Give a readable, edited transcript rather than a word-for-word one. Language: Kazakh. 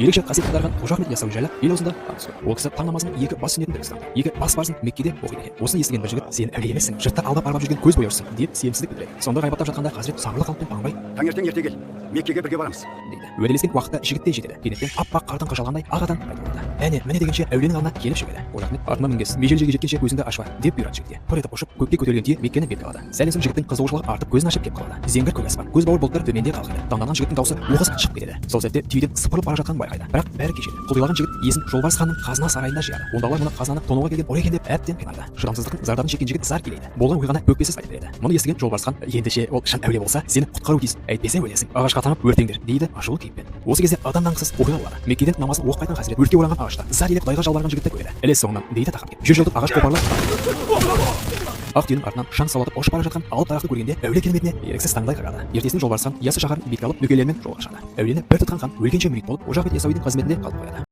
ерекше қасиет қылдырған Қожа Ахмет Яссауи жайлы ел аузында аңыз көп. Ол кісі таң намазының 2 бас сүннетін дұрыс ұстанды. 2 бас парызын Меккеде оқиды екен. Осыны естіген бір жігіт: "Сен әулие емессің, жұртты алдап арбап жүрген көз бояушысың" деп сенімсіздік білдіреді. Сонда ғайбаттап жатқанда Хазірет сабырлы қалыппен паңбай: Таңертең ерте кел, Меккеге бірге барамыз дейді. Уәделескен уақытта жігіт те жетеді. Кенеттен аппақ қардың қашалғандай ақ адам пайда болды. Міне дегенше әулиенің алдына келіп шығады. Қожа Ахмет: "Артыма мінгес, межел жерге жеткенше көзіңді ашпа" деп бұйырады жігітке. Пыр етіп ұшып көкке көтерілген түйе Меккені бетке алады. Сәлден соң жігіттің қызығушылығы артып көзін ашып кеп қалады. Зеңгір көк аспан, көз бауыр бұлттар төменде қалқиды. Таңданған жігіттің даусы оқыс шығып кетеді. Сол сәтте түйеден сыпырылып бара жатқанын байқайды. Бірақ бәрі кешеді. Құлдилаған жігіт есін Жолбарыс ханның қазына сарайында жияды. Ондағылар мұны қазынаны тонауға келген ор екен деп әбден қинады. Шыдамсыздықтың зардабын шеккен жігіт зар келеді. Болған оқиғаны өкпесіз айтып береді. Мұны естіген Жолбарыс хан: "Ендеше ол шын әулие болса, сені құтқару тиіс, әйтпесе өлесің. Ағашқа таңып өртеңдер" дейді ашулы кейіппен. Осы кезде адам даңғысыз оқиға болады. Меккеден намазын оқып қайтқан Хазірет өртке оранған ағашта зар илеп құдайға жалбарған жігітті көреді. "Ілес соңынан" дейді тақап кеп. 100 жылдық ағаш қопарылып ақ түйенің артынан шаң салатып ұшып бара жатқан алып таяқты көргенде әулие кереметіне еріксіз таңдай қағады. Ертесіне Жолбарыс хан Яссы шаһарын бетке алып нөкерлерімен жолға шығады. Әулиені бір тұтқан хан өлгенше мүрит болып Қожа Ахмет Яссауидің қызметінде қалып қояды.